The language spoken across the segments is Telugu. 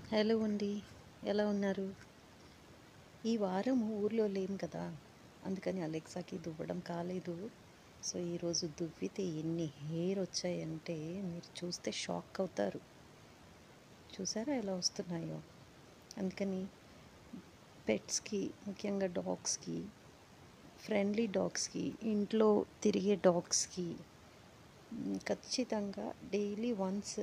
హలో అండి. ఎలా ఉన్నారు? ఈ వారం ఊర్లో లేం కదా! అందుకని అలెక్సాకి దువ్వడం కాలేదు. సో, ఈరోజు దువ్వితే ఎన్ని హెయిర్ వచ్చాయంటే మీరు చూస్తే షాక్ అవుతారు. చూసారా ఎలా వస్తున్నాయో? అందుకని పెట్స్‌కి, ముఖ్యంగా డాగ్స్‌కి, ఫ్రెండ్లీ డాగ్స్‌కి, ఇంట్లో తిరిగే డాగ్స్‌కి ఖచ్చితంగా డైలీ వన్స్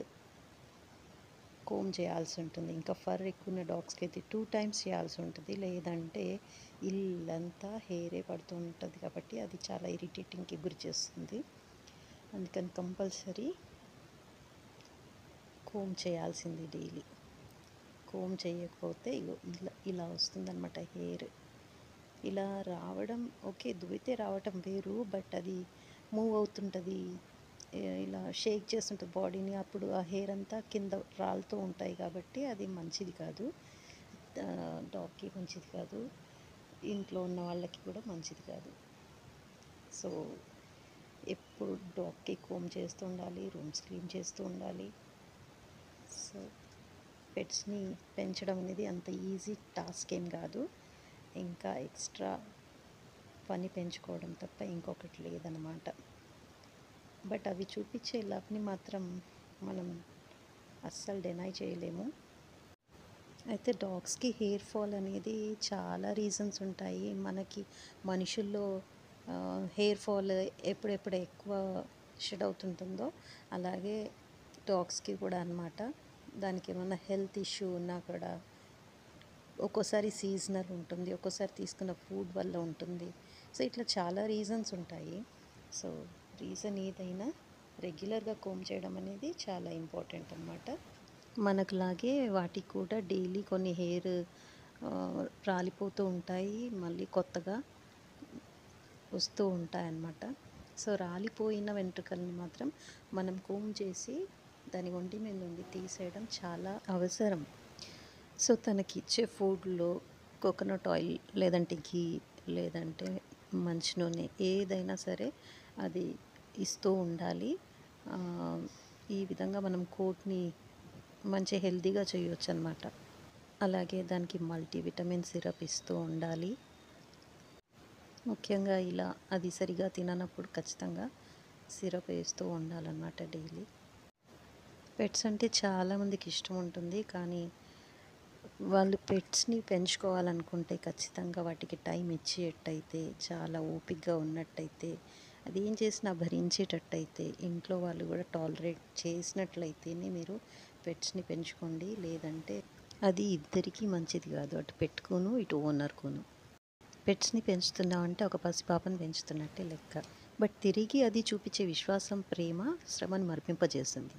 కోమ్ చేయాల్సి ఉంటుంది. ఇంకా ఫర్ ఎక్కువ డాగ్స్కి అయితే 2 టైమ్స్ చేయాల్సి ఉంటుంది. లేదంటే ఇల్లంతా హెయిరే పడుతూ ఉంటుంది కాబట్టి అది చాలా ఇరిటేటింగ్కి గురి చేస్తుంది. అందుకని కంపల్సరీ కోమ్ చేయాల్సింది డైలీ. కోమ్ చేయకపోతే ఇలా వస్తుందన్నమాట హెయిర్. ఇలా రావడం ఓకే, దువ్వితే రావటం వేరు, బట్ అది మూవ్ అవుతుంటుంది, ఇలా షేక్ చేస్తుంటుంది బాడీని. అప్పుడు ఆ హెయిర్ అంతా కింద రాలుతూ ఉంటాయి కాబట్టి అది మంచిది కాదు. డాగ్కి మంచిది కాదు, ఇంట్లో ఉన్న వాళ్ళకి కూడా మంచిది కాదు. సో ఎప్పుడు డాగ్కి కోమ్ చేస్తూ ఉండాలి, రూమ్స్ క్లీన్ చేస్తూ ఉండాలి. సో పెట్స్ని పెంచడం అనేది అంత ఈజీ టాస్క్ ఏం కాదు. ఇంకా ఎక్స్ట్రా పని పెంచుకోవడం తప్ప ఇంకొకటి లేదన్నమాట. బట్ అవి చూపించే లవ్ని మాత్రం మనం అస్సలు డెనై చేయలేము. అయితే డాగ్స్కి హెయిర్ ఫాల్ అనేది చాలా రీజన్స్ ఉంటాయి. మనకి మనుషుల్లో హెయిర్ ఫాల్ ఎప్పుడెప్పుడు ఎక్కువ షెడ్ అవుతుంటుందో అలాగే డాగ్స్కి కూడా అన్నమాట. దానికి ఏమన్నా హెల్త్ ఇష్యూ ఉన్నా కూడా ఒక్కోసారి సీజనల్ ఉంటుంది, ఒక్కోసారి తీసుకున్న ఫుడ్ వల్ల ఉంటుంది. సో ఇట్లా చాలా రీజన్స్ ఉంటాయి. సో రీజన్ ఏదైనా రెగ్యులర్గా కోమ్ చేయడం అనేది చాలా ఇంపార్టెంట్ అన్నమాట. మనకులాగే వాటికి కూడా డైలీ కొన్ని హెయిర్ రాలిపోతూ ఉంటాయి, మళ్ళీ కొత్తగా వస్తూ ఉంటాయి అన్నమాట. సో రాలిపోయిన వెంట్రుకల్ని మాత్రం మనం కోమ్ చేసి దాని ఒంటి మీద నుండి తీసేయడం చాలా అవసరం. సో తనకిచ్చే ఫుడ్లో కోకోనట్ ఆయిల్, లేదంటే ఘీ, లేదంటే మంచి నూనె, ఏదైనా సరే అది ఇస్తూ ఉండాలి. ఈ విధంగా మనం కోట్ని మంచి హెల్తీగా చేయొచ్చు అన్నమాట. అలాగే దానికి మల్టీవిటమిన్ సిరప్ ఇస్తూ ఉండాలి. ముఖ్యంగా ఇలా అది సరిగా తిననప్పుడు ఖచ్చితంగా సిరప్ వేస్తూ ఉండాలన్నమాట డైలీ. పెట్స్ అంటే చాలామందికి ఇష్టం ఉంటుంది, కానీ వాళ్ళు పెట్స్ని పెంచుకోవాలనుకుంటే ఖచ్చితంగా వాటికి టైం ఇచ్చేటట్టయితే, చాలా ఓపికగా ఉన్నట్టయితే, అది ఏం చేసినా భరించేటట్టయితే, ఇంట్లో వాళ్ళు కూడా టాలరేట్ చేసినట్లయితేనే మీరు పెట్స్ని పెంచుకోండి. లేదంటే అది ఇద్దరికీ మంచిది కాదు, అటు పెట్టుకును ఇటు ఓనర్కును. పెట్స్ని పెంచుతున్నామంటే ఒక పసిపాపను పెంచుతున్నట్టే లెక్క. బట్ తిరిగి అది చూపించే విశ్వాసం, ప్రేమ శ్రమను మరిపింపజేస్తుంది.